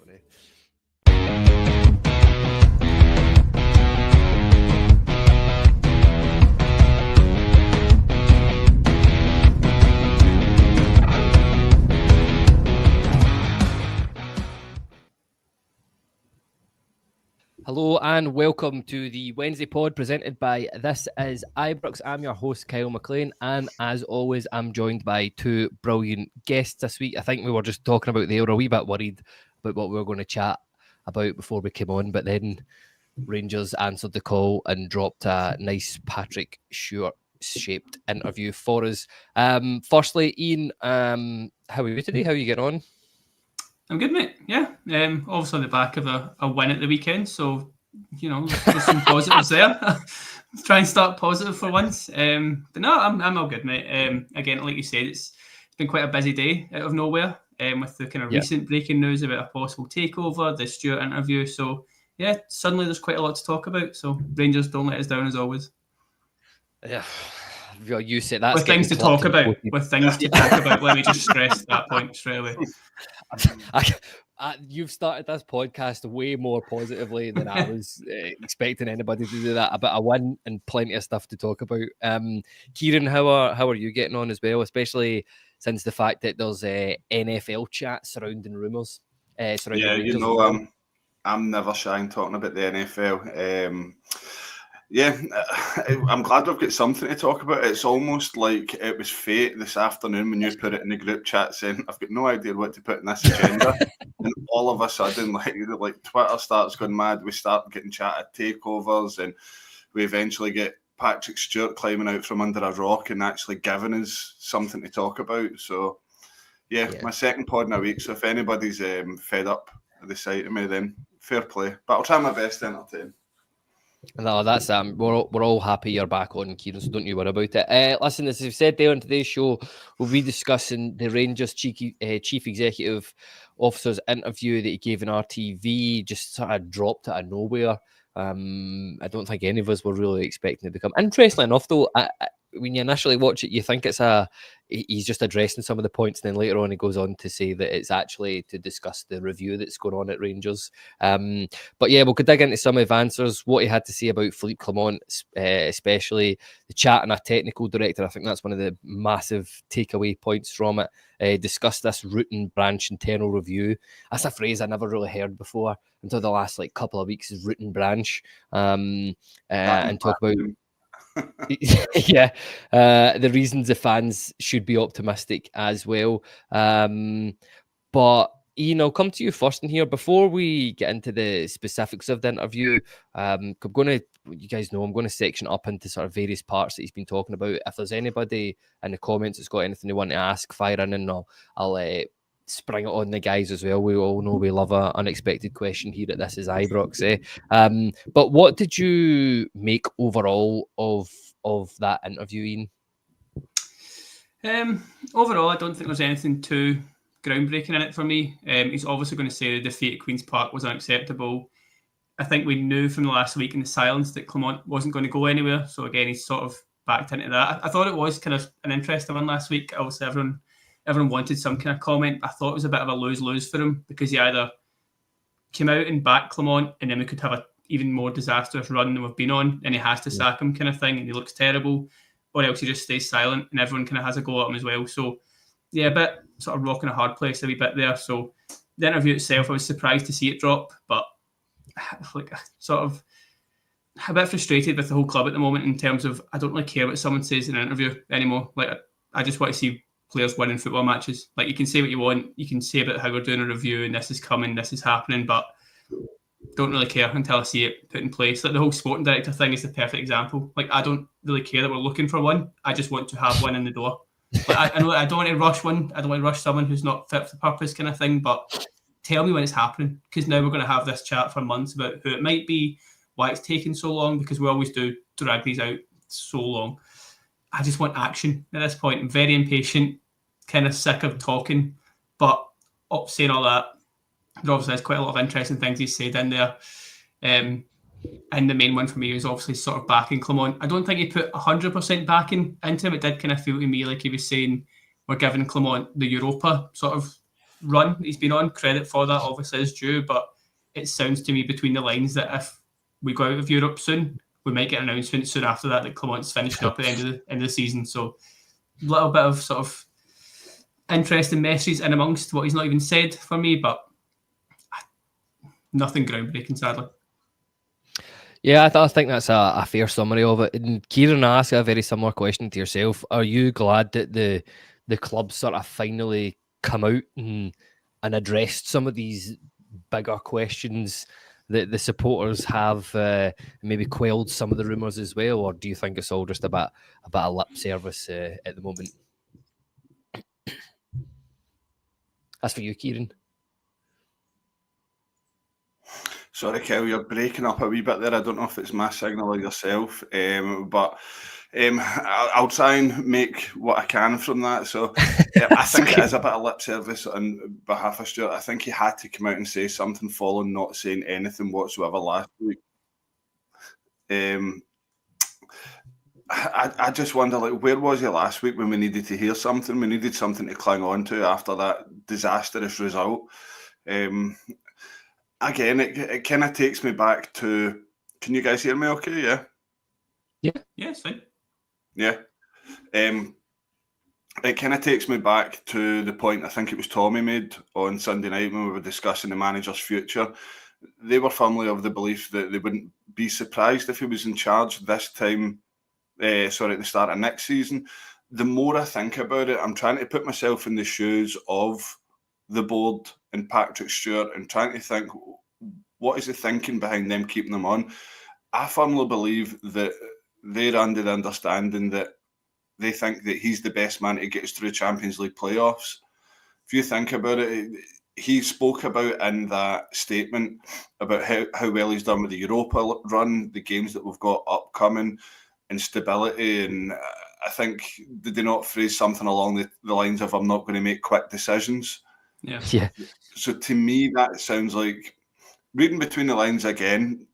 Sorry. Hello and welcome to the Wednesday pod presented by This Is Ibrox. I'm your host, Kyle McLean, and as always, I'm joined by two brilliant guests this week. I think we were just talking about they were a wee bit worried about what we were going to chat about before we came on, but then Rangers answered the call and dropped a nice Patrick Stewart-shaped interview for us. Firstly, Ian, how are you today? How are you getting on? I'm good, mate. Yeah. Obviously on the back of a win at the weekend, so there's some positives there. Try and start positive for once. But no, I'm all good, mate. Again, like you said, it's been quite a busy day out of nowhere. With the kind of recent breaking news about a possible takeover, the Stewart interview. So yeah, suddenly there's quite a lot to talk about. So Rangers, don't let us down as always. Yeah. You said that's with things to talk about. With things to talk about. Let me just stress that point straight away. You've started this podcast way more positively than I was expecting anybody to do that. About a win and plenty of stuff to talk about. Kyran, how are you getting on as well? Especially since the fact that there's NFL chat surrounding rumours. I'm never shy in talking about the NFL. I'm glad we've got something to talk about. It's almost like it was fate this afternoon when you put it in the group chat saying, I've got no idea what to put in this agenda. And all of a sudden, like Twitter starts going mad. We start getting chat at takeovers and we eventually get Patrick Stewart climbing out from under a rock and actually giving us something to talk about. So, my second pod in a week. So if anybody's fed up at the sight of me, then fair play. But I'll try my best to entertain. No, that's we're all happy you're back on, Kyran, so don't you worry about it. Listen, as we've said there on today's show, we'll be discussing the Rangers Chief Executive Officer's interview that he gave in RTV, just sort of dropped out of nowhere. I don't think any of us were really expecting it to come. Interestingly enough, though, when you initially watch it, you think he's just addressing some of the points, and then later on he goes on to say that it's actually to discuss the review that's going on at Rangers. But yeah, we could dig into some of the answers, what he had to say about Philippe Clement, especially the chat and a technical director. I think that's one of the massive takeaway points from it. Discuss this root and branch internal review. That's a phrase I never really heard before until the last couple of weeks, is root and branch. And talk about the reasons the fans should be optimistic as well. But Ian, I'll come to you first in here before we get into the specifics of the interview. I'm going to section up into sort of various parts that he's been talking about. If there's anybody in the comments that's got anything they want to ask, fire in, and I'll spring it on the guys as well. We all know we love an unexpected question here at This Is Ibrox. But what did you make overall of that interview, Ian? Overall, I don't think there's anything too groundbreaking in it for me. He's obviously going to say the defeat at Queen's Park was unacceptable. I think we knew from the last week in the silence that Clement wasn't going to go anywhere. So again, he's sort of backed into that. I thought it was kind of an interesting one last week. Obviously, everyone wanted some kind of comment. I thought it was a bit of a lose-lose for him, because he either came out and backed Clement and then we could have an even more disastrous run than we've been on, and he has to sack him kind of thing, and he looks terrible, or else he just stays silent and everyone kind of has a go at him as well. So yeah, a bit sort of rocking a hard place a wee bit there. So the interview itself, I was surprised to see it drop, but sort of a bit frustrated with the whole club at the moment in terms of I don't really care what someone says in an interview anymore. I just want to see players winning football matches. You can say what you want, you can say about how we're doing a review and this is coming, this is happening, but don't really care until I see it put in place. The whole sporting director thing is the perfect example. I don't really care that we're looking for one. I just want to have one in the door. I know I don't want to rush one. I don't want to rush someone who's not fit for the purpose kind of thing, but tell me when it's happening, because now we're going to have this chat for months about who it might be, why it's taking so long, because we always do drag these out so long. I just want action at this point. I'm very impatient, kind of sick of talking, but saying all that, there obviously is quite a lot of interesting things he's said in there. And the main one for me was obviously sort of backing Clement. I don't think he put 100% backing into him. It did kind of feel to me like he was saying we're giving Clement the Europa sort of run he's been on. Credit for that obviously is due, but it sounds to me between the lines that if we go out of Europe soon, we might get an announcement soon after that Clement's finishing up at the end of the season. So a little bit of sort of interesting messages in amongst what he's not even said for me, but nothing groundbreaking, sadly. Yeah, I think that's a fair summary of it. And Kyran, I asked a very similar question to yourself. Are you glad that the club sort of finally come out and addressed some of these bigger questions that the supporters have, maybe quelled some of the rumours as well? Or do you think it's all just a bit of lip service at the moment? That's for you, Kyran. Sorry, Kel, you're breaking up a wee bit there. I don't know if it's my signal or yourself, but I'll try and make what I can from that. So I think it is a bit of lip service on behalf of Stewart. I think he had to come out and say something following not saying anything whatsoever last week. I just wonder, like, where was he last week when we needed to hear something? We needed something to cling on to after that disastrous result. Again, it kind of takes me back to. Can you guys hear me? Okay, yeah. Yeah, it's fine. Yeah. It kind of takes me back to the point I think it was Tommy made on Sunday night when we were discussing the manager's future. They were firmly of the belief that they wouldn't be surprised if he was in charge this time. At the start of next season. The more I think about it, I'm trying to put myself in the shoes of the board and Patrick Stewart and trying to think, what is the thinking behind them keeping them on? I firmly believe that they're under the understanding that they think that he's the best man to get us through Champions League playoffs. If you think about it, he spoke about in that statement about how well he's done with the Europa run, the games that we've got upcoming, and stability. And I think, did they not phrase something along the lines of, I'm not going to make quick decisions? Yeah. So to me, that sounds like, reading between the lines again,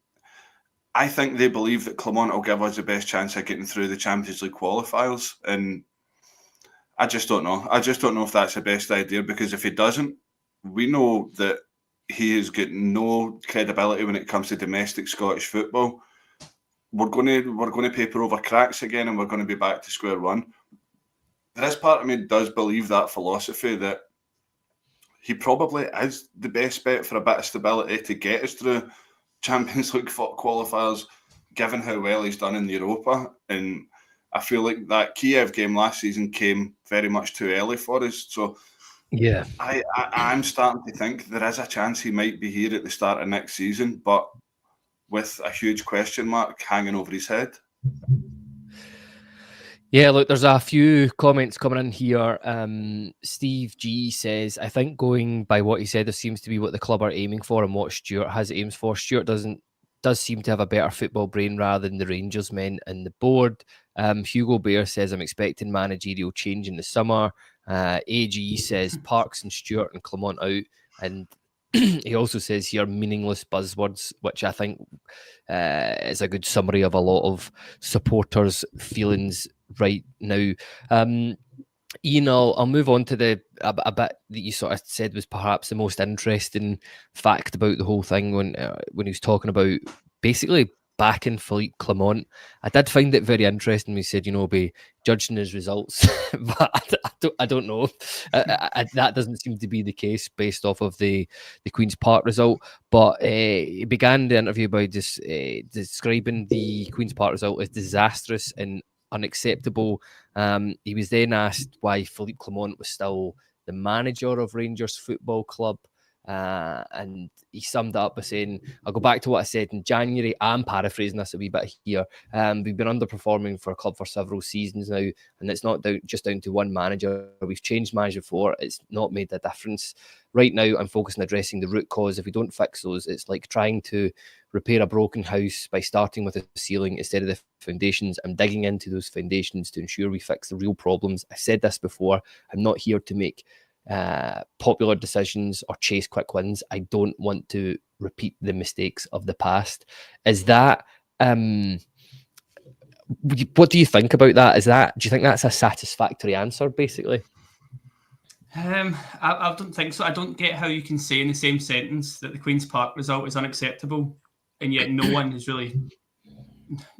I think they believe that Clement will give us the best chance of getting through the Champions League qualifiers. And I just don't know. I just don't know if that's the best idea, because if he doesn't, we know that he has got no credibility when it comes to domestic Scottish football. We're going to paper over cracks again, and we're going to be back to square one. This part of me does believe that philosophy, that he probably is the best bet for a bit of stability to get us through Champions League qualifiers, given how well he's done in Europa. And I feel like that Kiev game last season came very much too early for us. So yeah, I'm starting to think there is a chance he might be here at the start of next season, but with a huge question mark hanging over his head. Yeah, look, there's a few comments coming in here. Steve G says, I think going by what he said, there seems to be what the club are aiming for and what Stewart has aims for. Stewart does seem to have a better football brain rather than the Rangers men and the board. Hugo Bear says, I'm expecting managerial change in the summer. AG says, Parks and Stewart and Clement out. And he also says here, meaningless buzzwords, which I think is a good summary of a lot of supporters' feelings right now. Ian, I'll move on to a bit that you sort of said was perhaps the most interesting fact about the whole thing when he was talking about basically backing Philippe Clement. I did find it very interesting. He said, be judging his results, but I don't know. That doesn't seem to be the case based off of the Queen's Park result. But he began the interview by just describing the Queen's Park result as disastrous and unacceptable. He was then asked why Philippe Clement was still the manager of Rangers Football Club. And he summed up by saying, I'll go back to what I said in January. I'm paraphrasing this a wee bit here. We've been underperforming for a club for several seasons now, and it's not just down to one manager. We've changed manager before. It's not made a difference. Right now, I'm focused on addressing the root cause. If we don't fix those, it's like trying to repair a broken house by starting with the ceiling instead of the foundations. I'm digging into those foundations to ensure we fix the real problems. I said this before. I'm not here to make popular decisions or chase quick wins. I don't want to repeat the mistakes of the past. Is that what do you think about that? Do you think that's a satisfactory answer, basically? I don't think so. I don't get how you can say in the same sentence that the Queen's Park result is unacceptable, and yet no one has really,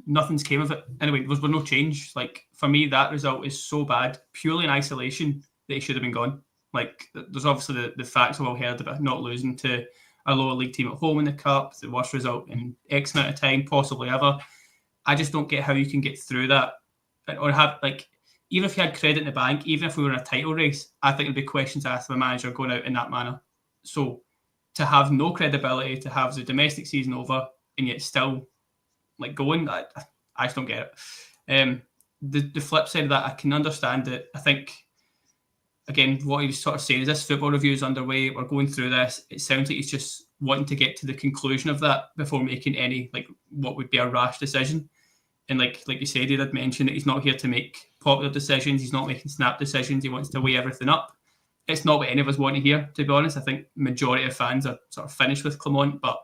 nothing's came of it. Anyway, there was no change. Like, for me, that result is so bad, purely in isolation, that he should have been gone. Like, there's obviously the facts we've all heard about not losing to a lower league team at home in the Cup, the worst result in X amount of time, possibly ever. I just don't get how you can get through that, or have, like, even if you had credit in the bank, even if we were in a title race, I think there'd be questions asked of a manager going out in that manner. So to have no credibility, to have the domestic season over, and yet still like going, I just don't get it. The flip side of that, I can understand it. I think, again, what he was sort of saying is this football review is underway. We're going through this. It sounds like he's just wanting to get to the conclusion of that before making any, like, what would be a rash decision. And like you said, he did mention that he's not here to make popular decisions. He's not making snap decisions. He wants to weigh everything up. It's not what any of us want to hear, to be honest. I think majority of fans are sort of finished with Clement, but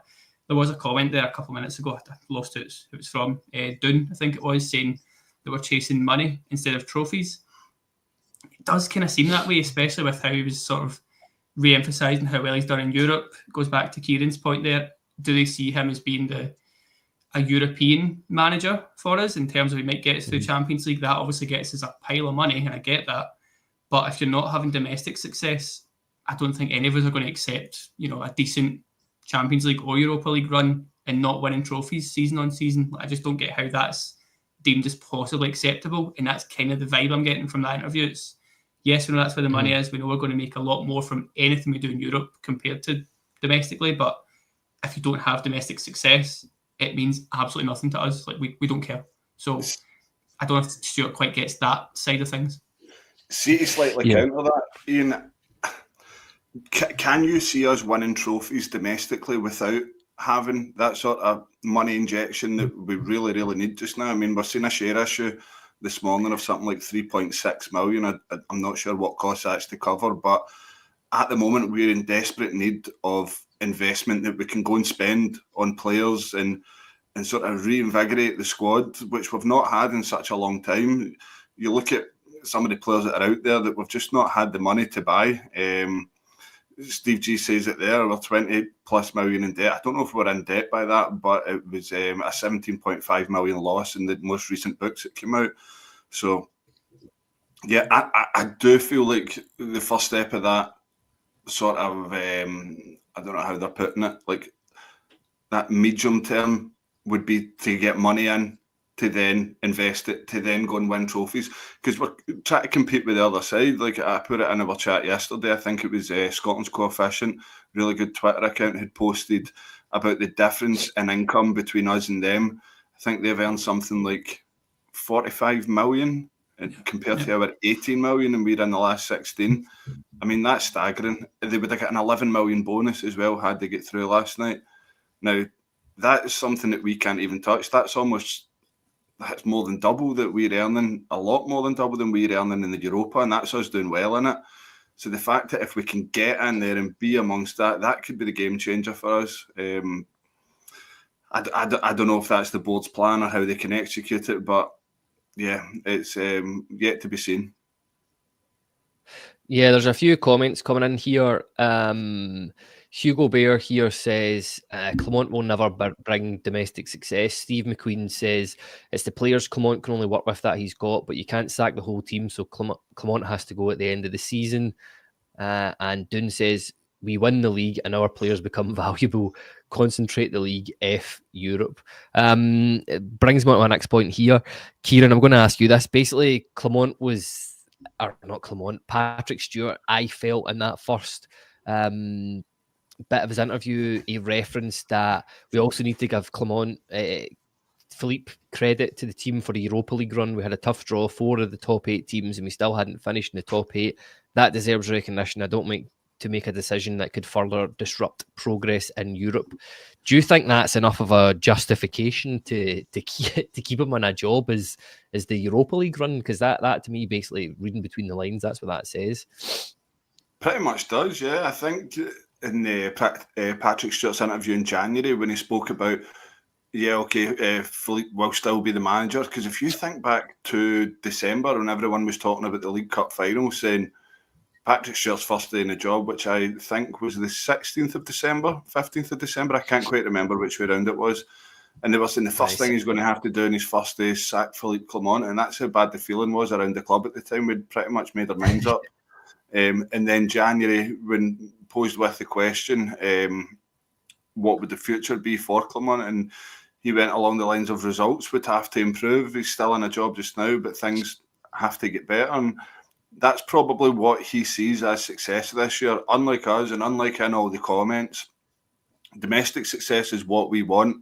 there was a comment there a couple of minutes ago. I lost who it was from. Dunn, I think it was, saying that we're chasing money instead of trophies. It does kind of seem that way, especially with how he was sort of re-emphasising how well he's done in Europe. It goes back to Kieran's point there. Do they see him as being a European manager for us in terms of he might get us through Champions League? That obviously gets us a pile of money, and I get that. But if you're not having domestic success, I don't think any of us are going to accept, a decent Champions League or Europa League run and not winning trophies season on season. I just don't get how that's deemed as possibly acceptable. And that's kind of the vibe I'm getting from that interview. It's, yes, we know that's where the money is. We know we're going to make a lot more from anything we do in Europe compared to domestically. But if you don't have domestic success, it means absolutely nothing to us. Like, we don't care. So I don't know if Stewart quite gets that side of things. See, to slightly counter that, Ian, can you see us winning trophies domestically without having that sort of money injection that we really, really need just now? I mean, we're seeing a share issue this morning of something like 3.6 million. I'm not sure what costs that's to cover, but at the moment we're in desperate need of investment that we can go and spend on players and sort of reinvigorate the squad, which we've not had in such a long time. You look at some of the players that are out there that we've just not had the money to buy. Steve G says it there, we're 20 plus million in debt. I don't know if we're in debt by that, but it was a 17.5 million loss in the most recent books that came out. So, yeah, I do feel like the first step of that sort of, I don't know how they're putting it, like that medium term would be to get money in, to then invest it, to then go and win trophies. Because we're trying to compete with the other side. Like, I put it in our chat yesterday, I think it was Scotland's Coefficient, really good Twitter account, had posted about the difference in income between us and them. I think they've earned something like 45 million compared to our 18 million, and we're in the last 16. I mean, that's staggering. They would have got an 11 million bonus as well had they get through last night. Now, that is something that we can't even touch. That's more than double that we're earning, a lot more than double than we're earning in the Europa, and that's us doing well in it. So the fact that if we can get in there and be amongst that could be the game changer for us. I don't know if that's the board's plan or how they can execute it, but yeah, it's yet to be seen. Yeah, there's a few comments coming in here. Hugo Bear here says Clement will never bring domestic success. Steve McQueen says it's the players Clement can only work with that he's got, but you can't sack the whole team, so Clement has to go at the end of the season. And Dunn says we win the league and our players become valuable. Concentrate the league, F Europe. It brings me to my next point here. Kyran, I'm going to ask you this. Basically, Patrick Stewart, I felt in that first bit of his interview, he referenced that we also need to give Clement, Philippe, credit to the team for the Europa League run. We had a tough draw, 4 of the top 8 teams, and we still hadn't finished in the top 8. That deserves recognition. I don't make a decision that could further disrupt progress in Europe. Do you think that's enough of a justification to keep him on a job as the Europa League run? Because that to me, basically reading between the lines, that's what that says. Pretty much does, yeah. I think in the Patrick Stewart's interview in January when he spoke about, Philippe will still be the manager. Because if you think back to December when everyone was talking about the League Cup final, saying Patrick Stewart's first day in the job, which I think was the 16th of December, 15th of December. I can't quite remember which way around it was. And they were saying the first thing he's going to have to do in his first day is sack Philippe Clement. And that's how bad the feeling was around the club at the time. We'd pretty much made our minds up. And then January, when posed with the question, what would the future be for Clement? And he went along the lines of results would have to improve. He's still in a job just now, but things have to get better. And that's probably what he sees as success this year. Unlike us and unlike in all the comments, domestic success is what we want.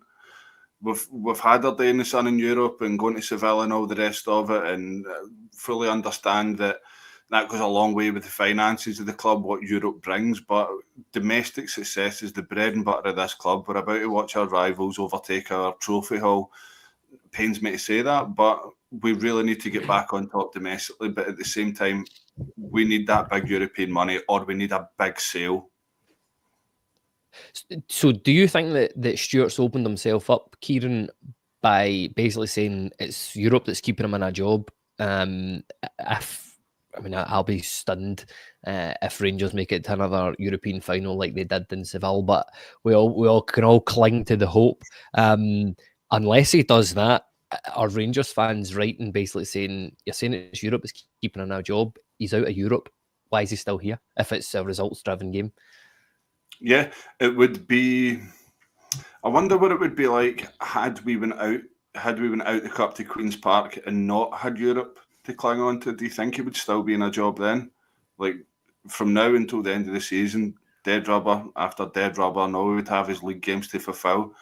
We've had our day in the sun in Europe and going to Seville and all the rest of it, and fully understand that goes a long way with the finances of the club, what Europe brings. But domestic success is the bread and butter of this club. We're about to watch our rivals overtake our trophy haul. It pains me to say that, but we really need to get back on top domestically. But at the same time, we need that big European money, or we need a big sale. So do you think that Stewart's opened himself up, Kyran, by basically saying it's Europe that's keeping him in a job? I'll be stunned if Rangers make it to another European final like they did in Seville, but we all can cling to the hope. Unless he does that, are Rangers fans right in basically saying, you're saying it's Europe that's keeping him in a job, he's out of Europe, why is he still here if it's a results-driven game? Yeah, it would be. I wonder what it would be like had we went out the cup to Queen's Park and not had Europe to cling on to. Do you think he would still be in a job then? Like from now until the end of the season, dead rubber after dead rubber, and all we would have is league games to fulfil.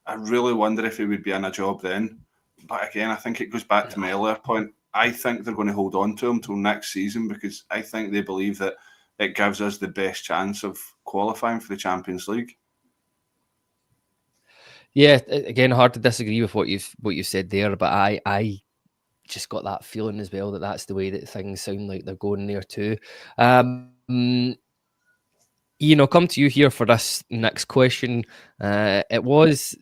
I really wonder if he would be in a job then. But again, I think it goes back to my earlier point. I think they're going to hold on to him till next season because I think they believe that it gives us the best chance of qualifying for the Champions League. Yeah, again, hard to disagree with what you've said there, but I just got that feeling as well that that's the way that things sound like they're going there too. Iain, I'll come to you here for this next question. It was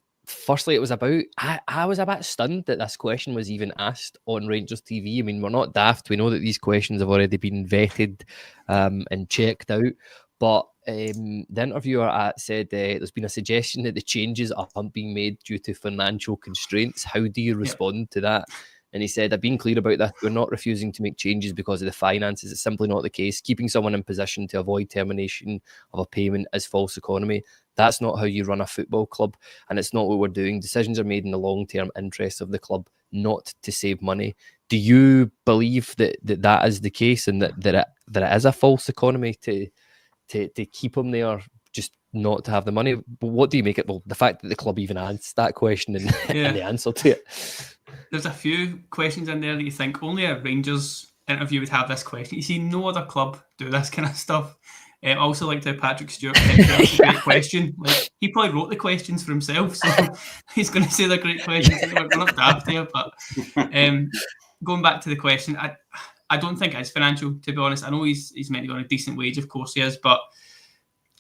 about, I was a bit stunned that this question was even asked on Rangers TV. I mean, we're not daft. We know that these questions have already been vetted and checked out. But the interviewer said there's been a suggestion that the changes aren't being made due to financial constraints. How do you respond to that? And he said, I've been clear about that. We're not refusing to make changes because of the finances. It's simply not the case. Keeping someone in position to avoid termination of a payment is false economy. That's not how you run a football club. And it's not what we're doing. Decisions are made in the long-term interests of the club, not to save money. Do you believe that is the case and that it is a false economy to keep him there, just not to have the money? But what do you make it? Well, the fact that the club even asked that question and the answer to it. There's a few questions in there that you think only a Rangers interview would have this question. You see no other club do this kind of stuff. I also liked how Patrick Stewart picked that's a great question. Like, he probably wrote the questions for himself, so he's going to say they're great questions. We're not daft here, but going back to the question, I don't think it's financial, to be honest. I know he's meant to be on a decent wage, of course he is, but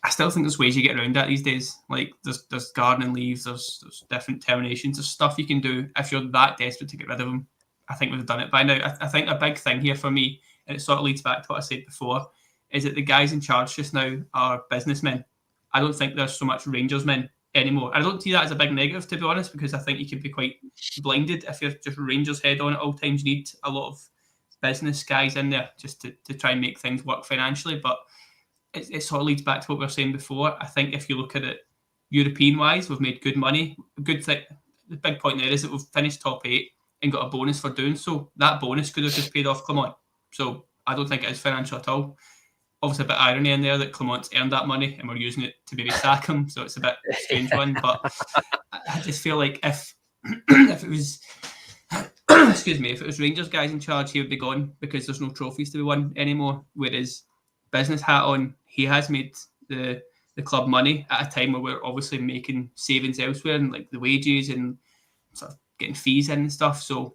I still think there's ways you get around that these days. Like there's gardening leaves, there's different terminations, there's stuff you can do if you're that desperate to get rid of him. I think we've done it by now. I think a big thing here for me, and it sort of leads back to what I said before, is that the guys in charge just now are businessmen. I don't think there's so much Rangers men anymore. I don't see that as a big negative, to be honest, because I think you can be quite blinded if you're just Rangers head on at all times. You need a lot of business guys in there just to try and make things work financially. But it sort of leads back to what we were saying before. I think if you look at it European-wise, we've made good money. Good thing. The big point there is that we've finished top 8 and got a bonus for doing so. That bonus could have just paid off Clement. So I don't think it is financial at all. Obviously a bit of irony in there that Clement's earned that money and we're using it to maybe sack him. So it's a bit strange one. But I just feel like if it was if it was Rangers guys in charge, he would be gone because there's no trophies to be won anymore. Whereas business hat on, he has made the club money at a time where we're obviously making savings elsewhere and like the wages and sort of getting fees in and stuff. So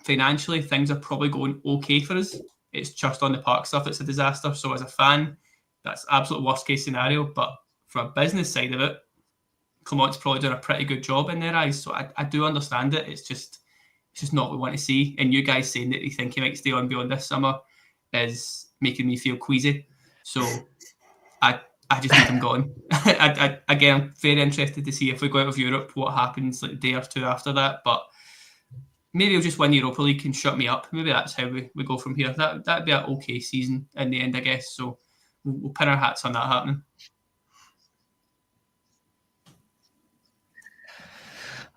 financially, things are probably going okay for us. It's just on the park stuff that's a disaster. So as a fan, that's absolute worst case scenario. But from a business side of it, Clement's probably done a pretty good job in their eyes. So I do understand it. It's just not what we want to see. And you guys saying that you think he might stay on beyond this summer is making me feel queasy. So I just need him gone. Again, I'm very interested to see if we go out of Europe, what happens like a day or two after that. But maybe he'll just win Europa League and shut me up. Maybe that's how we go from here. That'd be an okay season in the end, I guess. So we'll pin our hats on that happening.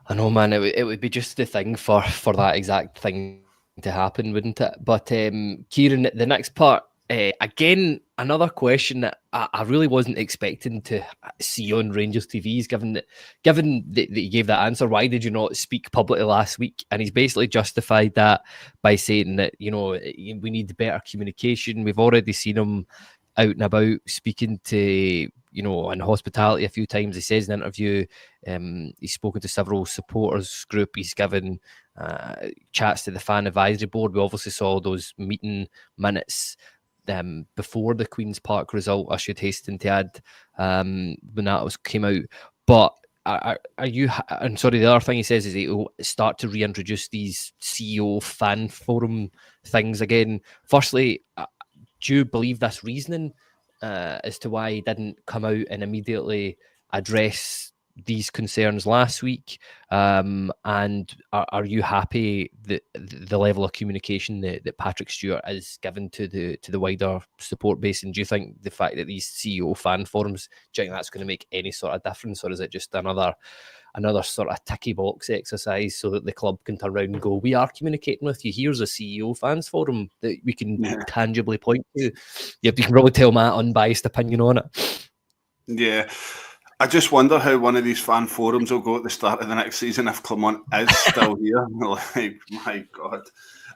I know, man. It would be just the thing for that exact thing to happen, wouldn't it? But Kyran, the next part, again, another question that I really wasn't expecting to see on Rangers TV is given that you gave that answer, why did you not speak publicly last week? And he's basically justified that by saying that, you know, we need better communication. We've already seen him out and about speaking to, you know, in hospitality a few times. He says in an interview, he's spoken to several supporters group. He's given chats to the fan advisory board. We obviously saw those meeting minutes before the Queen's Park result, I should hasten to add, when that came out. But are you, and sorry, the other thing he says is he'll start to reintroduce these CEO fan forum things again. Firstly, do you believe this reasoning as to why he didn't come out and immediately address these concerns last week? And are you happy that the level of communication that Patrick Stewart is given to the wider support base? And do you think the fact that these CEO fan forums, do you think that's going to make any sort of difference, or is it just another sort of ticky box exercise so that the club can turn around and go, we are communicating with you, here's a CEO fans forum that we can tangibly point to? You can probably tell my unbiased opinion on it. Yeah, I just wonder how one of these fan forums will go at the start of the next season if Clement is still here. Like, my God.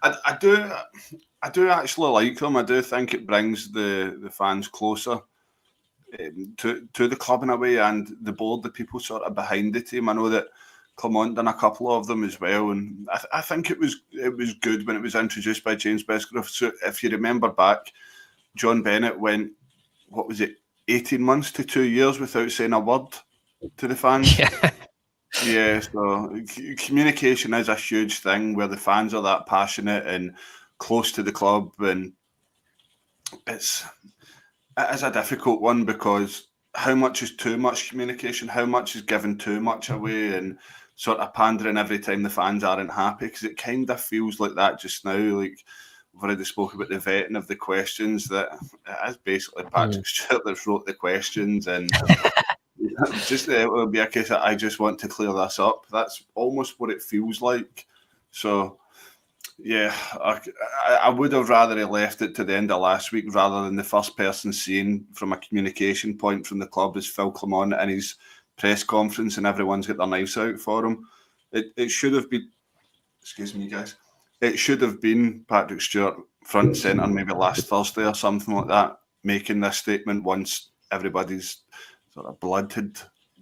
I do actually like them. I do think it brings the fans closer to the club in a way, and the board, the people sort of behind the team. I know that Clement done a couple of them as well, and I think it was good when it was introduced by James Besgrove. So if you remember back, John Bennett went, what was it, 18 months to 2 years without saying a word to the fans. Yeah, so communication is a huge thing where the fans are that passionate and close to the club, and it is a difficult one because how much is too much communication? How much is giving too much away and sort of pandering every time the fans aren't happy? Because it kind of feels like that just now. Like, we've already spoke about the vetting of the questions, that it is basically Patrick Stewart that wrote the questions, and just it will be a case that I just want to clear this up. That's almost what it feels like. So, yeah, I would have rather left it to the end of last week rather than the first person seen from a communication point from the club is Phil Clement in his press conference and everyone's got their knives out for him. It should have been, excuse me guys, it should have been Patrick Stewart front and centre maybe last Thursday or something like that, making this statement once everybody's sort of blood had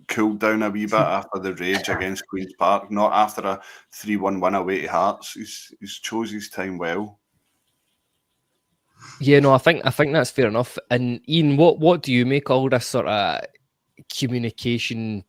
cooled down a wee bit after the rage against Queen's Park, not after a 3-1 win away to Hearts. He's chose his time well. Yeah, no, I think that's fair enough. And Iain, what do you make all this sort of communication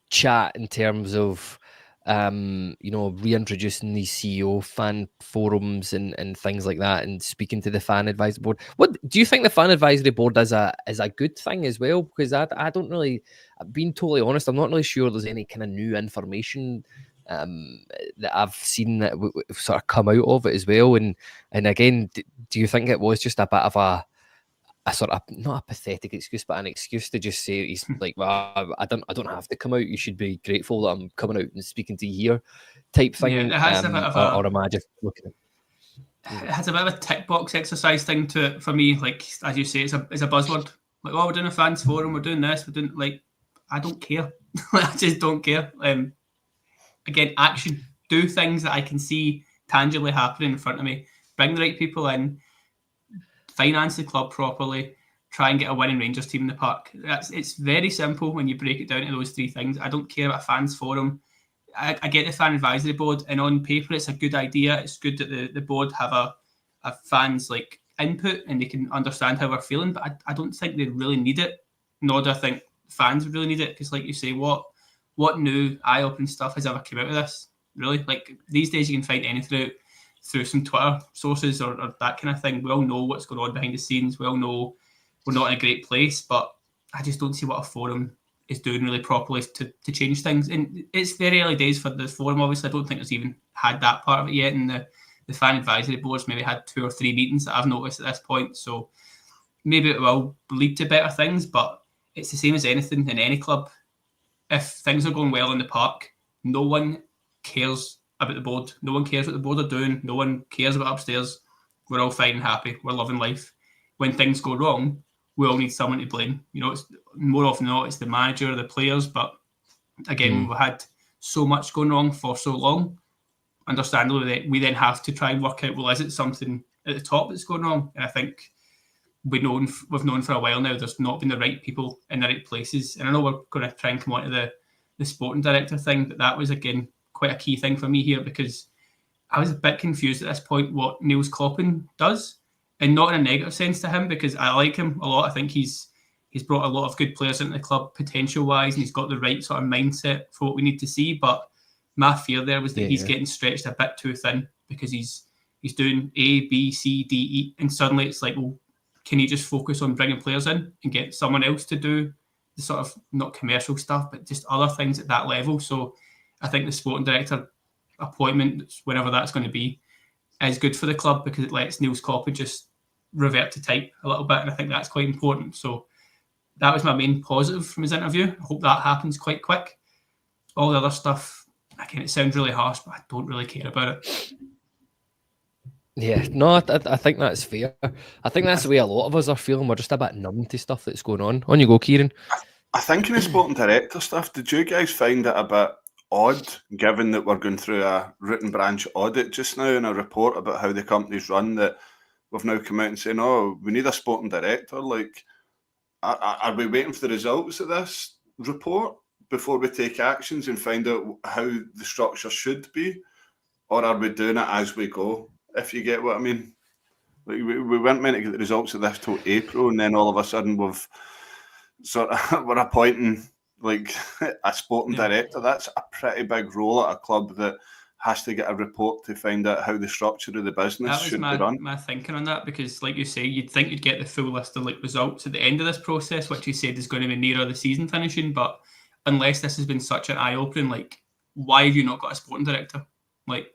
chat in terms of reintroducing these CEO fan forums and things like that, and speaking to the fan advisory board? What do you think the fan advisory board is a good thing as well? Because I don't really, being totally honest, I'm not really sure there's any kind of new information that I've seen that sort of come out of it as well. And again, do you think it was just a bit of a sort of, not a pathetic excuse, but an excuse to just say he's like, well, I don't have to come out. You should be grateful that I'm coming out and speaking to you here, type thing. Yeah, it has a bit of or am I just looking at it? Has a bit of a tick box exercise thing to it for me. Like, as you say, it's a buzzword. Like, oh, we're doing a fans forum, we're doing this, we're doing, like, I don't care. I just don't care. Again, action. Do things that I can see tangibly happening in front of me. Bring the right people in. Finance the club properly, try and get a winning Rangers team in the park. It's very simple when you break it down to those three things. I don't care about a fans forum. I get the fan advisory board, and on paper it's a good idea. It's good that the board have a fans like input and they can understand how we're feeling, but I don't think they really need it, nor do I think fans really need it, because like you say, what new eye-opening stuff has ever come out of this? Really? Like, these days you can find anything out through some Twitter sources or that kind of thing. We all know what's going on behind the scenes. We all know we're not in a great place, but I just don't see what a forum is doing really properly to change things. And it's very early days for the forum, obviously. I don't think it's even had that part of it yet. And the fan advisory boards maybe had 2 or 3 meetings that I've noticed at this point. So maybe it will lead to better things, but it's the same as anything in any club. If things are going well in the park, no one cares about the board. No one cares what the board are doing. No one cares about upstairs. We're all fine and happy. We're loving life. When things go wrong, we all need someone to blame. You know, it's more often than not, it's the manager or the players. But again, we've had so much going wrong for so long. Understandably, we then have to try and work out, well, is it something at the top that's going wrong? And I think we've known for a while now there's not been the right people in the right places. And I know we're going to try and come on to the sporting director thing, but that was, again, quite a key thing for me here, because I was a bit confused at this point what Nils Koppen does, and not in a negative sense to him, because I like him a lot. I think he's brought a lot of good players into the club potential-wise, and he's got the right sort of mindset for what we need to see. But my fear there was that he's getting stretched a bit too thin, because he's doing A, B, C, D, E, and suddenly it's like, well, can he just focus on bringing players in and get someone else to do the sort of not commercial stuff, but just other things at that level? So I think the sporting director appointment, whenever that's going to be, is good for the club, because it lets Nils Koppen just revert to type a little bit, and I think that's quite important. So that was my main positive from his interview. I hope that happens quite quick. All the other stuff, again, it sounds really harsh, but I don't really care about it. Yeah, no, I think that's fair. I think that's the way a lot of us are feeling. We're just a bit numb to stuff that's going on. On you go, Kyran. I think in the sporting director stuff, did you guys find it a bit odd, given that we're going through a root and branch audit just now and a report about how the company's run, that we've now come out and saying, oh, we need a sporting director? Like, are we waiting for the results of this report before we take actions and find out how the structure should be? Or are we doing it as we go, if you get what I mean? Like, we weren't meant to get the results of this till April, and then all of a sudden we're appointing like a sporting director. That's a pretty big role at a club that has to get a report to find out how the structure of the business should be run. My thinking on that, because like you say, you'd think you'd get the full list of like results at the end of this process, which you said is going to be nearer the season finishing. But unless this has been such an eye-opening, like, why have you not got a sporting director? Like,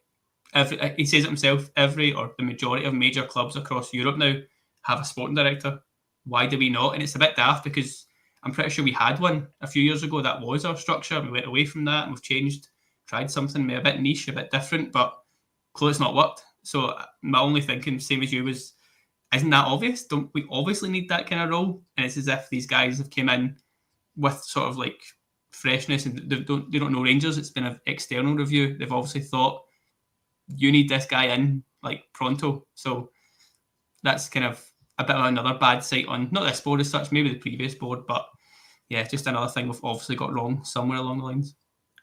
he says it himself, every or the majority of major clubs across Europe now have a sporting director. Why do we not? And it's a bit daft, because I'm pretty sure we had one a few years ago. That was our structure. We went away from that and we've changed, tried something maybe a bit niche, a bit different, but clearly it's not worked. So my only thinking, same as you, was, isn't that obvious? Don't we obviously need that kind of role? And it's as if these guys have came in with sort of like freshness, and they don't know Rangers. It's been an external review. They've obviously thought, you need this guy in like pronto. So that's kind of a bit of another bad sight on not this board as such, maybe the previous board, but yeah, just another thing we've obviously got wrong somewhere along the lines.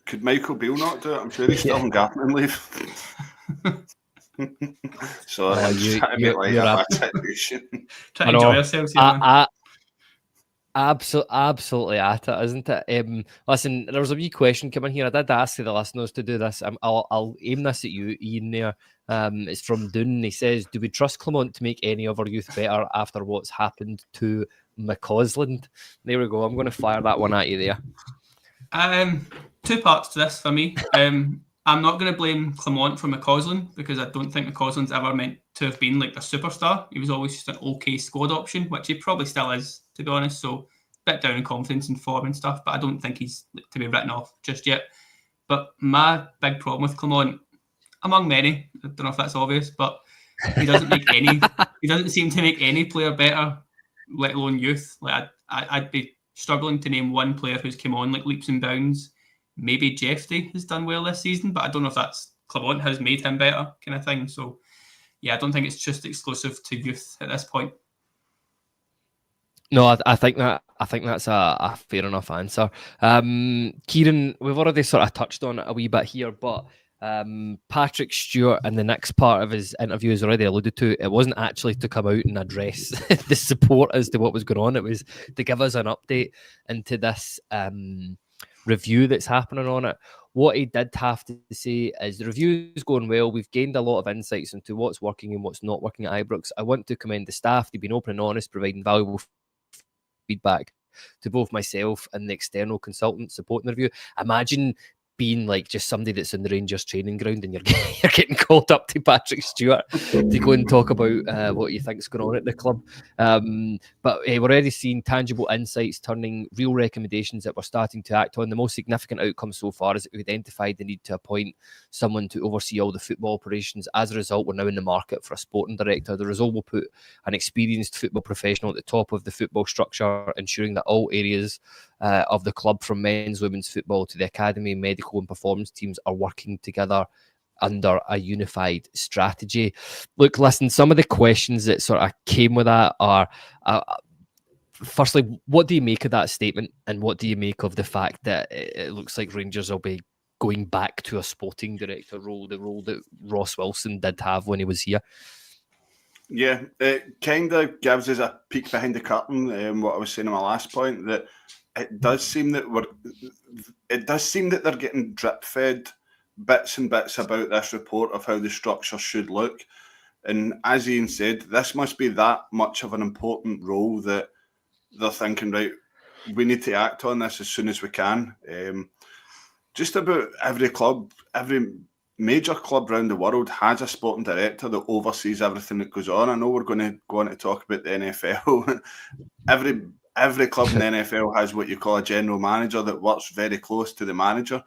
Could Michael Beale not do it? I'm sure he's still on Gartman leave. So trying to enjoy ourselves here. Absolutely at it, isn't it? Listen, there was a wee question coming here. I did ask the listeners to do this. I'll aim this at you, Ian. There, it's from Doon. He says, "Do we trust Clement to make any of our youth better after what's happened to McCausland?" There we go. I'm going to fire that one at you there. 2 parts to this for me. I'm not going to blame Clement for McCausland, because I don't think McCausland's ever meant to have been like a superstar. He was always just an okay squad option, which he probably still is, to be honest. So a bit down in confidence and form and stuff, but I don't think he's to be written off just yet. But my big problem with Clement, among many, I don't know if that's obvious, but he doesn't make any. He doesn't seem to make any player better, let alone youth. Like I'd be struggling to name one player who's come on like leaps and bounds. Maybe Jeffrey has done well this season, but I don't know if that's Clement has made him better kind of thing. So yeah, I don't think it's just exclusive to youth at this point. No, I think that's a fair enough answer. Kyran, we've already sort of touched on it a wee bit here, but Patrick Stewart in the next part of his interview has already alluded to, it wasn't actually to come out and address the support as to what was going on. It was to give us an update into this review that's happening on it. what he did have to say is the review is going well. We've gained a lot of insights into what's working and what's not working at Ibrox. I want to commend the staff. They've been open and honest, providing valuable feedback to both myself and the external consultant supporting the review. Imagine being like just somebody that's in the Rangers training ground and you're getting called up to Patrick Stewart to go and talk about what you think's going on at the club. But we're already seeing tangible insights turning real recommendations that we're starting to act on. The most significant outcome so far is that we've identified the need to appoint someone to oversee all the football operations. As a result, we're now in the market for a sporting director. The result will put an experienced football professional at the top of the football structure, ensuring that all areas of the club, from men's, women's football to the academy, medical and performance teams, are working together under a unified strategy. Look, listen, some of the questions that sort of came with that are, firstly, what do you make of that statement? And what do you make of the fact that it looks like Rangers will be going back to a sporting director role, the role that Ross Wilson did have when he was here? Yeah, it kind of gives us a peek behind the curtain. What I was saying in my last point, that it does seem that they're getting drip fed bits and bits about this report of how the structure should look. And as Ian said, this must be that much of an important role that they're thinking, right, we need to act on this as soon as we can. Just about every club, every major club around the world has a sporting director that oversees everything that goes on. I know we're going to go on to talk about the NFL. Every club in the NFL has what you call a general manager that works very close to the manager.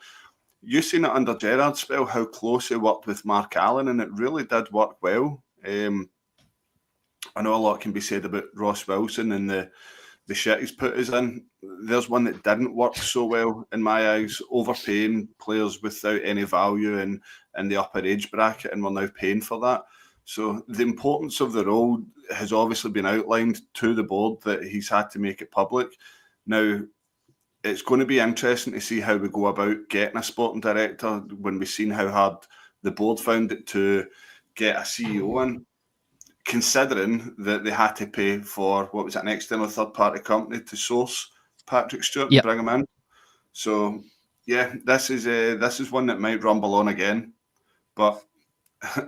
You've seen it under Gerrard's spell, how close he worked with Mark Allen, and it really did work well. I know a lot can be said about Ross Wilson and the shit he's put us in. There's one that didn't work so well in my eyes, overpaying players without any value in the upper age bracket, and we're now paying for that. So the importance of the role has obviously been outlined to the board, that he's had to make it public. Now, it's going to be interesting to see how we go about getting a sporting director when we've seen how hard the board found it to get a CEO in, considering that they had to pay for, what was it, an external third-party company to source Patrick Stewart and bring him in. So, yeah, this is one that might rumble on again, but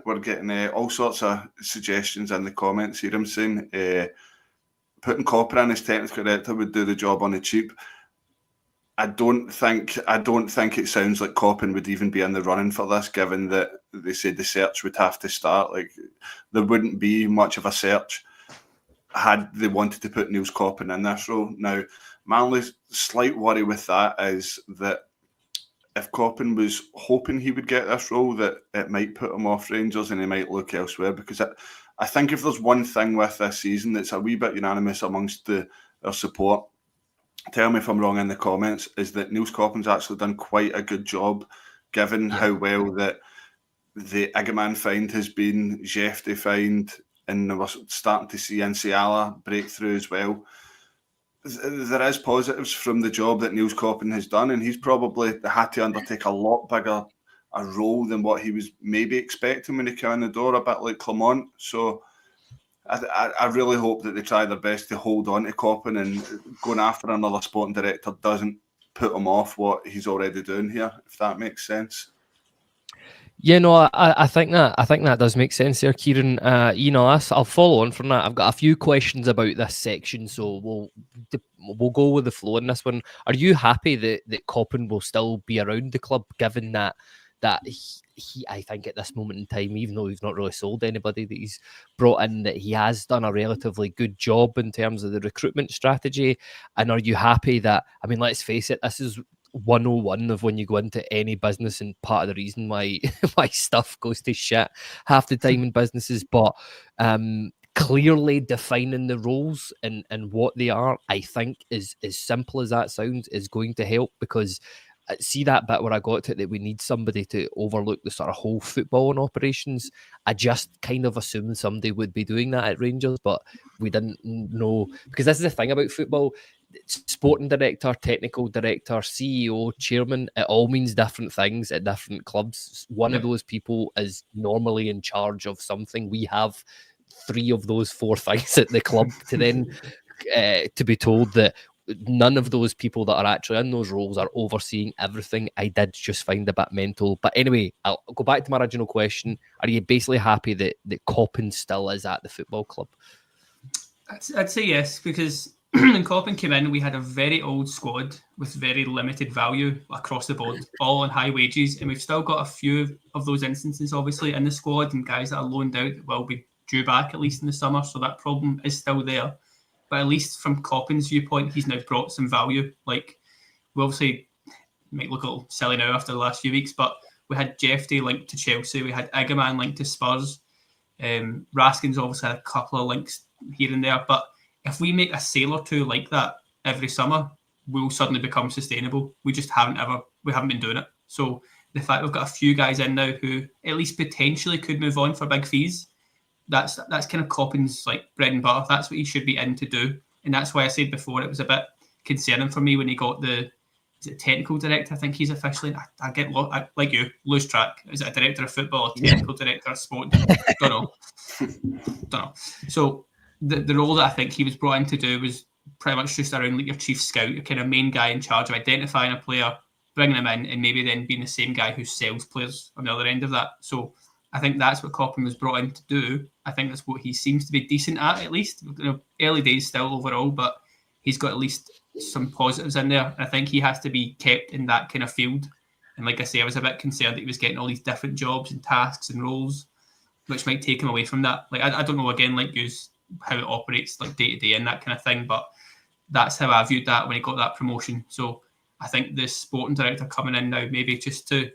we're getting all sorts of suggestions in the comments here. I'm saying putting Koppen in as technical director would do the job on the cheap. I don't think it sounds like Koppen would even be in the running for this, given that they said the search would have to start. Like, there wouldn't be much of a search had they wanted to put Nils Koppen in this role. Now, my only slight worry with that is that if Koppen was hoping he would get this role, that it might put him off Rangers and he might look elsewhere. Because I think if there's one thing with this season that's a wee bit unanimous amongst our support, tell me if I'm wrong in the comments, is that Nils Koppen's actually done quite a good job, given how well that the Igaman find has been, Jefte find, and we're starting to see Nsiala break through as well. There is positives from the job that Nils Koppen has done, and he's probably had to undertake a lot bigger a role than what he was maybe expecting when he came in the door, a bit like Clement. So I really hope that they try their best to hold on to Koppen, and going after another sporting director doesn't put him off what he's already doing here, if that makes sense. Yeah, no, I think that does make sense there, Kyran. I'll follow on from that. I've got a few questions about this section, so we'll go with the flow in this one. Are you happy that Koppen will still be around the club, given that he, I think at this moment in time, even though he's not really sold anybody that he's brought in, that he has done a relatively good job in terms of the recruitment strategy? And are you happy that, I mean, let's face it, this is 101 of when you go into any business, and part of the reason why stuff goes to shit half the time in businesses, but clearly defining the roles and what they are, I think, is as simple as that sounds, is going to help. Because see that bit where I got to it, that we need somebody to overlook the sort of whole football and operations. I just kind of assumed somebody would be doing that at Rangers, but we didn't know, because this is the thing about football. Sporting director, technical director, CEO, chairman, it all means different things at different clubs. One of those people is normally in charge of something. We have 3 of those 4 things at the club to then to be told that none of those people that are actually in those roles are overseeing everything. I did just find a bit mental. But anyway, I'll go back to my original question. Are you basically happy that Koppen still is at the football club? I'd say yes, because when Koppen came in, we had a very old squad with very limited value across the board, all on high wages. And we've still got a few of those instances, obviously, in the squad, and guys that are loaned out that will be due back at least in the summer. So that problem is still there. But at least from Koppen's viewpoint, he's now brought some value. Like, we obviously might look a little silly now after the last few weeks, but we had Jeffrey linked to Chelsea. We had Igaman linked to Spurs. Raskin's obviously had a couple of links here and there. But if we make a sale or two like that every summer, we'll suddenly become sustainable. We just haven't been doing it. So the fact we've got a few guys in now who at least potentially could move on for big fees, that's kind of Koppen's like bread and butter. That's what he should be in to do. And that's why I said before it was a bit concerning for me when he got is it technical director? I think he's officially. I get like you lose track. Is it a director of football or technical director of sport? Don't know. So the role that I think he was brought in to do was pretty much just around like your chief scout, your kind of main guy in charge of identifying a player, bringing him in, and maybe then being the same guy who sells players on the other end of that. So I think that's what Koppen was brought in to do. I think that's what he seems to be decent at least. Early days still overall, but he's got at least some positives in there. I think he has to be kept in that kind of field. And like I say, I was a bit concerned that he was getting all these different jobs and tasks and roles, which might take him away from that. Like I don't know, again, like you, how it operates like day to day and that kind of thing, but that's how I viewed that when he got that promotion. So I think the sporting director coming in now, maybe just to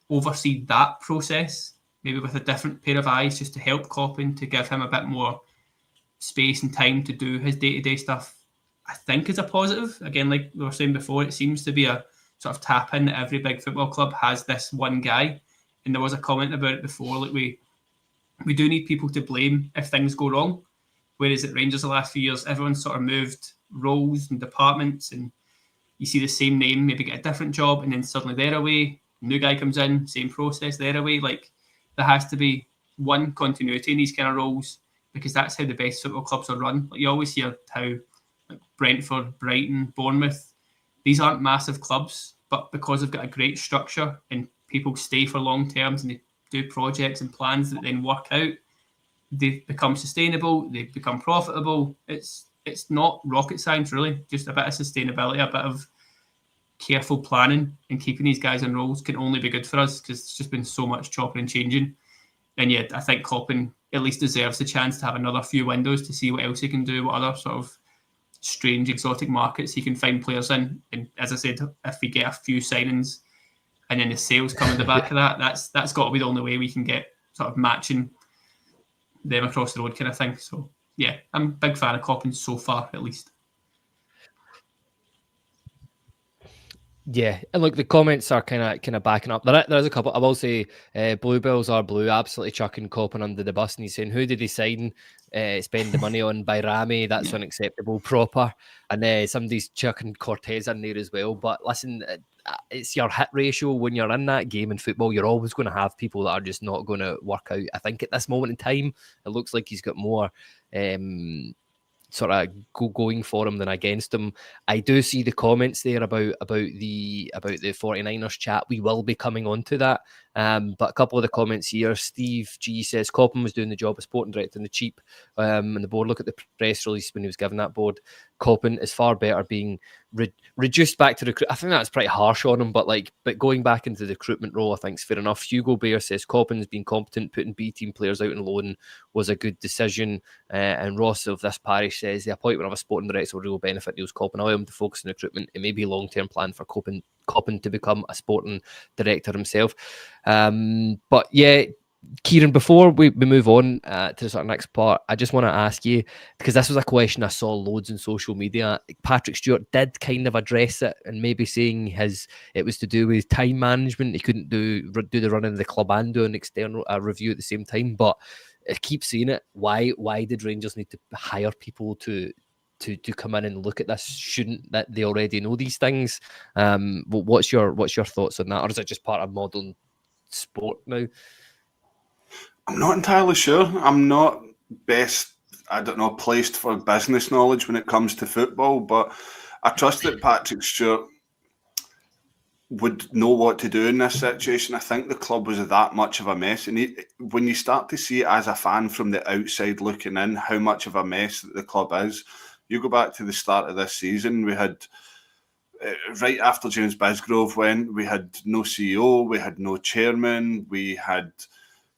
oversee that process, maybe with a different pair of eyes, just to help Koppen, to give him a bit more space and time to do his day-to-day stuff, I think is a positive. Again, like we were saying before, it seems to be a sort of tap in that every big football club has this one guy. And there was a comment about it before, like we do need people to blame if things go wrong. Whereas at Rangers the last few years, everyone's sort of moved roles and departments, and you see the same name, maybe get a different job, and then suddenly they're away. New guy comes in, same process, they're away. Like there has to be one continuity in these kind of roles, because that's how the best football clubs are run. Like you always hear how like Brentford, Brighton, Bournemouth, these aren't massive clubs, but because they've got a great structure and people stay for long terms and they do projects and plans that then work out, they become sustainable, they become profitable. It's not rocket science really, just a bit of sustainability, a bit of careful planning, and keeping these guys in roles can only be good for us because it's just been so much chopping and changing. And yet I think Koppen at least deserves the chance to have another few windows to see what else he can do, what other sort of strange exotic markets he can find players in. And as I said, if we get a few signings and then the sales come in the back of that, that's got to be the only way we can get sort of matching them across the road kind of thing. So yeah, I'm a big fan of Koppen so far, at least. Yeah, and look, the comments are kind of backing up. There's a couple. I will say, Bluebells are blue, absolutely chucking Koppen under the bus, and he's saying, "Who did he sign? Spend the money on by Rami? That's unacceptable." Proper, and somebody's chucking Cortez in there as well. But listen, it's your hit ratio when you're in that game in football. You're always going to have people that are just not going to work out. I think at this moment in time, it looks like he's got more sort of going for him than against him. I do see the comments there about the 49ers chat. We will be coming on to that. But a couple of the comments here. Steve G says Koppen was doing the job of sporting director in the cheap. And the board, look at the press release when he was given that board. Koppen is far better being reduced back to recruit. I think that's pretty harsh on him, but going back into the recruitment role, I think is fair enough. Hugo Bear says Koppen's been competent, putting B team players out on loan was a good decision. And Ross of this parish says the appointment of a sporting director will really benefit Nils Koppen, allow him to focus on recruitment. It may be a long-term plan for Koppen to become a sporting director himself. But yeah, Kyran, before we move on to the sort of next part, I just want to ask you, because this was a question I saw loads on social media. Patrick Stewart did kind of address it, and maybe saying it was to do with time management. He couldn't do the running of the club and do an external review at the same time. But I keep seeing it. Why did Rangers need to hire people to come in and look at this? Shouldn't that they already know these things? What's your thoughts on that, or is it just part of modern sport now? I'm not entirely sure. I'm not best I don't know, placed for business knowledge when it comes to football, but I trust that Patrick Stewart would know what to do in this situation. I think the club was that much of a mess. And when you start to see as a fan from the outside looking in how much of a mess that the club is, you go back to the start of this season, we had, right after James Bisgrove went, we had no CEO, we had no chairman, we had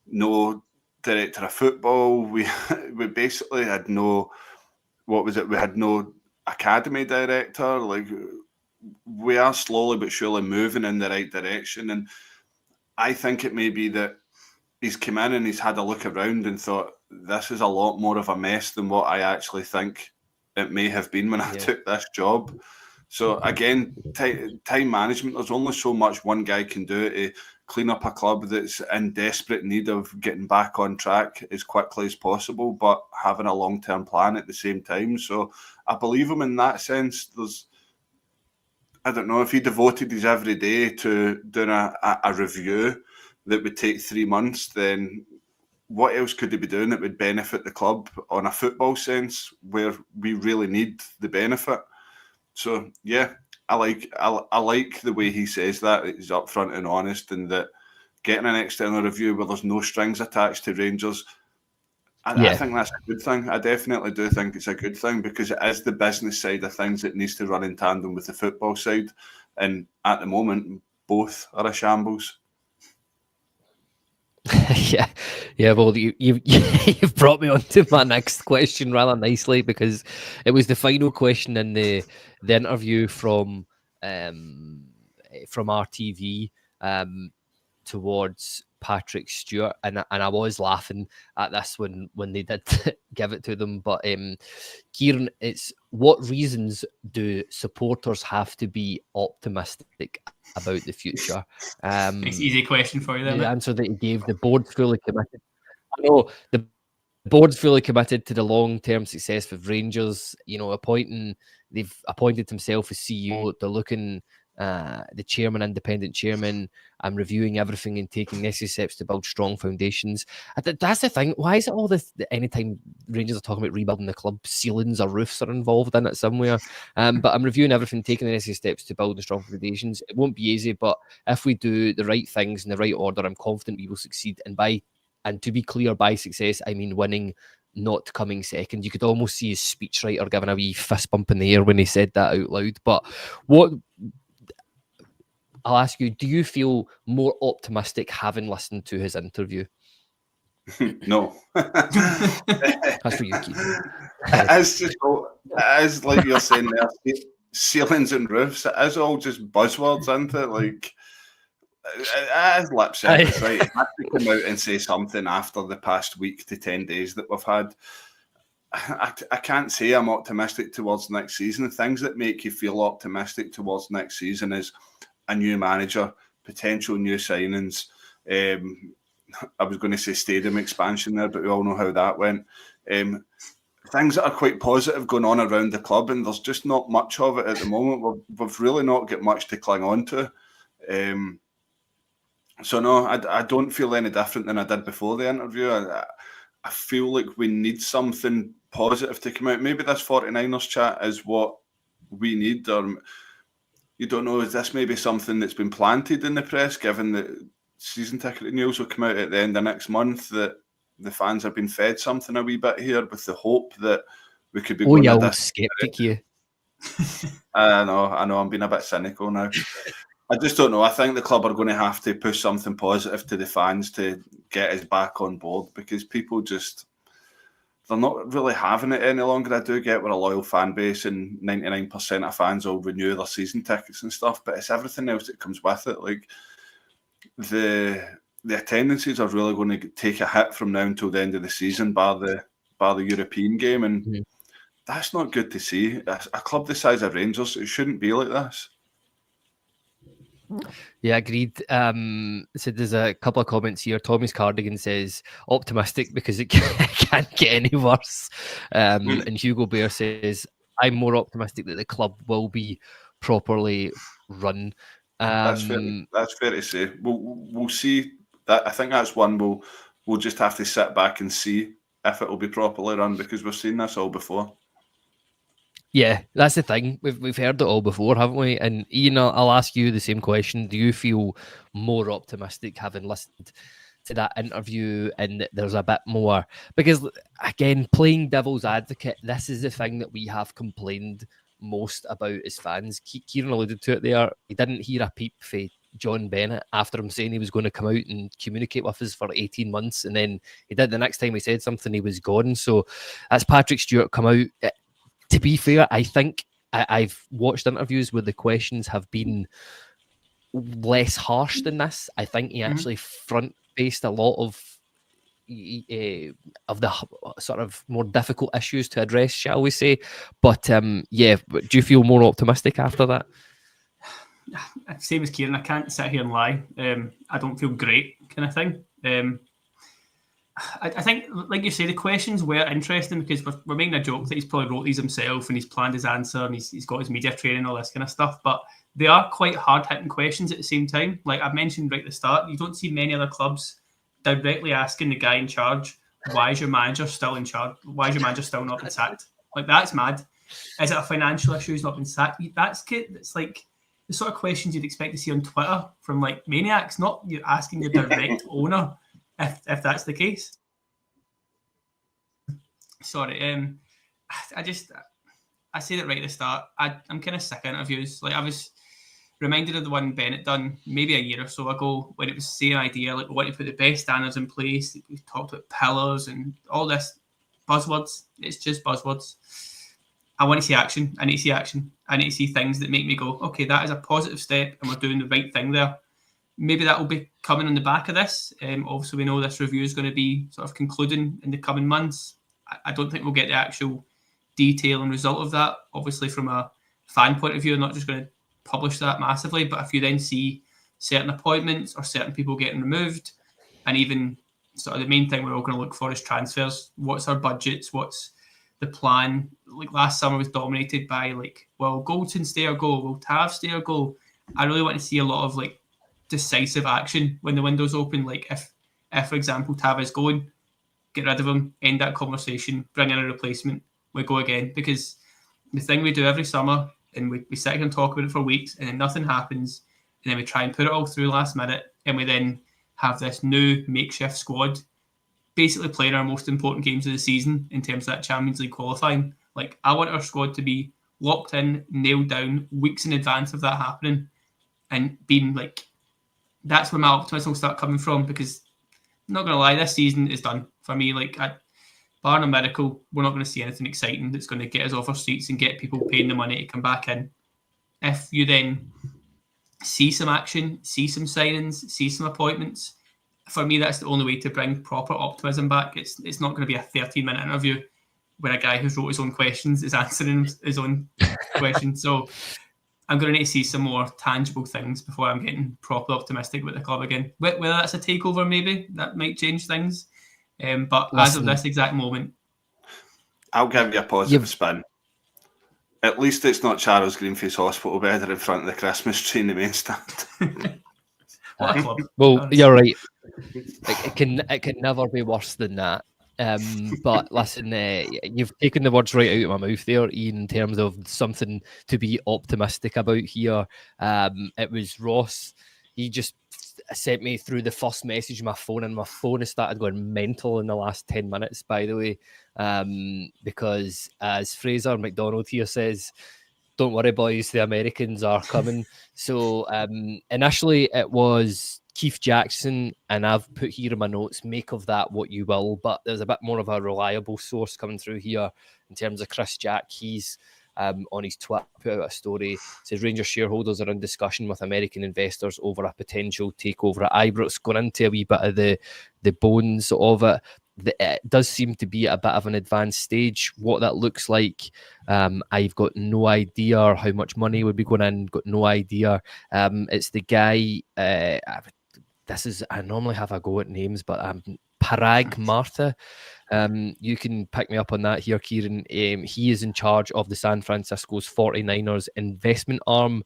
no director of football, we basically had no, we had no academy director. Like, we are slowly but surely moving in the right direction, and I think it may be that he's come in and he's had a look around and thought, this is a lot more of a mess than what I actually think it may have been when I took this job. So again, time management, there's only so much one guy can do to clean up a club that's in desperate need of getting back on track as quickly as possible, but having a long-term plan at the same time. So I believe him in that sense. I don't know, if he devoted his every day to doing a review that would take 3 months, then what else could he be doing that would benefit the club on a football sense where we really need the benefit? So yeah, I like the way he says that. He's upfront and honest, and that getting an external review where there's no strings attached to Rangers, I think that's a good thing. I definitely do think it's a good thing, because it is the business side of things that needs to run in tandem with the football side. And at the moment, both are a shambles. Yeah. Well, you've brought me on to my next question rather nicely, because it was the final question in the interview from RTV towards Patrick Stewart, and I was laughing at this when they did give it to them. But Kyran, it's what reasons do supporters have to be optimistic about the future? It's an easy question for you then. The answer that he gave, the board's fully committed. I know the board's fully committed to the long-term success of Rangers. You know, they've appointed himself as CEO. They're looking the chairman, independent chairman, and reviewing everything and taking necessary steps to build strong foundations. That's the thing. Why is it all this? Anytime Rangers are talking about rebuilding the club, ceilings or roofs are involved in it somewhere. But I'm reviewing everything, taking the necessary steps to build the strong foundations. It won't be easy, but if we do the right things in the right order, I'm confident we will succeed. And to be clear, by success, I mean winning, not coming second. You could almost see his speechwriter giving a wee fist bump in the air when he said that out loud. But I'll ask you, do you feel more optimistic having listened to his interview? No. That's for you, Keith. As like you're saying there, ceilings and roofs, it is all just buzzwords, isn't it? Like, it is lip service, right? He had to come out and say something after the past week to 10 days that we've had. I can't say I'm optimistic towards next season. The things that make you feel optimistic towards next season is a new manager, potential new signings. I was going to say stadium expansion there, but we all know how that went. Things that are quite positive going on around the club, and there's just not much of it at the moment. We've really not got much to cling on to. So no, I don't feel any different than I did before the interview. I feel like we need something positive to come out. Maybe this 49ers chat is what we need, or you don't know, is this maybe something that's been planted in the press, given that season ticket renewals will come out at the end of next month, that the fans have been fed something a wee bit here with the hope that we could be going you old skeptic, you. I know, I'm being a bit cynical now. I just don't know. I think the club are going to have to push something positive to the fans to get us back on board, because people they're not really having it any longer. I do get we're a loyal fan base and 99% of fans will renew their season tickets and stuff, but it's everything else that comes with it. Like, the attendances are really going to take a hit from now until the end of the season, bar the European game, and that's not good to see. A club the size of Rangers, it shouldn't be like this. Yeah, agreed. So there's a couple of comments here. Tommy's Cardigan says optimistic because it can't get any worse. And Hugo Bear says I'm more optimistic that the club will be properly run. That's fair to say. We'll see. That I think that's one we'll just have to sit back and see if it will be properly run, because we've seen this all before. Yeah, that's the thing. We've heard it all before, haven't we? And Ian, I'll ask you the same question. Do you feel more optimistic having listened to that interview and that there's a bit more? Because again, playing devil's advocate, this is the thing that we have complained most about as fans. Kyran alluded to it there. He didn't hear a peep for John Bennett after him saying he was going to come out and communicate with us for 18 months. And then he did. The next time he said something, he was gone. So as Patrick Stewart come out, to be fair, I think I've watched interviews where the questions have been less harsh than this. I think he actually front-faced a lot of the sort of more difficult issues to address, shall we say. But yeah, do you feel more optimistic after that? Same as Kyran, I can't sit here and lie. I don't feel great, kind of thing. I think, like you say, the questions were interesting because we're making a joke that he's probably wrote these himself and he's planned his answer and he's got his media training and all this kind of stuff. But they are quite hard-hitting questions at the same time. Like I mentioned right at the start, you don't see many other clubs directly asking the guy in charge, why is your manager still in charge? Why is your manager still not been sacked? Like, that's mad. Is it a financial issue he's not been sacked? It's like the sort of questions you'd expect to see on Twitter from like maniacs, not you asking your direct owner if that's the case. Sorry, I said it right at the start. I'm kind of sick of interviews. Like I was reminded of the one Bennett done maybe a year or so ago when it was the same idea, like we want to put the best standards in place. We talked about pillars and all this buzzwords. It's just buzzwords. I want to see action. I need to see action. I need to see things that make me go, okay, that is a positive step and we're doing the right thing there. Maybe that will be coming on the back of this. Obviously, we know this review is going to be sort of concluding in the coming months. I don't think we'll get the actual detail and result of that. Obviously, from a fan point of view, I'm not just going to publish that massively, but if you then see certain appointments or certain people getting removed, and even sort of the main thing we're all going to look for is transfers. What's our budgets? What's the plan? Like last summer was dominated by like, will Goldson stay or go? Will Tav stay or go? I really want to see a lot of like decisive action when the window's open. Like if for example, Tav is going, get rid of him, end that conversation, bring in a replacement, we go again. Because the thing we do every summer, and we sit here and talk about it for weeks, and then nothing happens, and then we try and put it all through last minute, and we then have this new makeshift squad basically playing our most important games of the season in terms of that Champions League qualifying. Like, I want our squad to be locked in, nailed down, weeks in advance of that happening, and being like, that's where my optimism will start coming from, because I'm not going to lie, this season is done for me. Like, barring a miracle, we're not going to see anything exciting that's going to get us off our seats and get people paying the money to come back in. If you then see some action, see some signings, see some appointments, for me, that's the only way to bring proper optimism back. It's not going to be a 13-minute interview where a guy who's wrote his own questions is answering his own questions. So I'm going to need to see some more tangible things before I'm getting properly optimistic about the club again. Whether that's a takeover, maybe, that might change things. But as of this exact moment, I'll give you a positive spin. At least it's not Charles Greenface Hospital bed in front of the Christmas tree in the main stand. What a club. Well, honestly. You're right. It can never be worse than that. But listen, you've taken the words right out of my mouth there, Ian, in terms of something to be optimistic about here. It was Ross. He just sent me through the first message on my phone, and my phone has started going mental in the last 10 minutes, by the way, because as Fraser McDonald here says, don't worry, boys, the Americans are coming. So initially it was Keith Jackson, and I've put here in my notes, make of that what you will, but there's a bit more of a reliable source coming through here in terms of Chris Jack. He's on his Twitter put out a story, says Rangers shareholders are in discussion with American investors over a potential takeover at Ibrox. Going into a wee bit of the bones of it, it does seem to be a bit of an advanced stage. What that looks like, I've got no idea how much money would be going in, got no idea. It's the guy, I normally have a go at names, but Parag Marta. You can pick me up on that here, Kyran. He is in charge of the San Francisco's 49ers investment arm.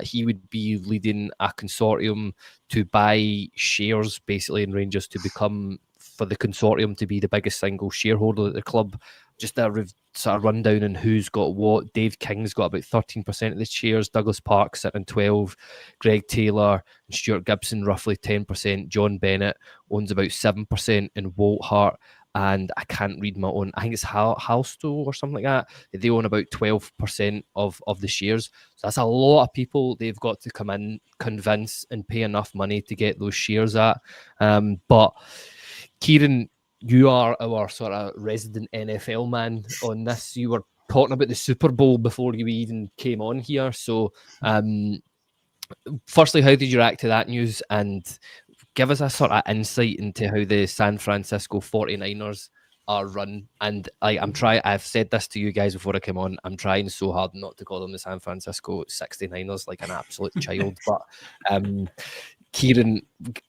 He would be leading a consortium to buy shares, basically, in Rangers to become for the consortium to be the biggest single shareholder at the club. Just a sort of rundown on who's got what. Dave King's got about 13% of the shares. Douglas Park sitting on 12%. Greg Taylor and Stuart Gibson roughly 10%. John Bennett owns about 7%. And Walt Hart, and I can't read my own, I think it's Halstow or something like that. They own about 12% of the shares. So that's a lot of people they've got to come in, convince, and pay enough money to get those shares at. But Kyran, you are our sort of resident NFL man on this. You were talking about the Super Bowl before you even came on here. So, firstly, how did you react to that news? And give us a sort of insight into how the San Francisco 49ers are run. And I've said this to you guys before I came on. I'm trying so hard not to call them the San Francisco 69ers like an absolute child. But Kyran,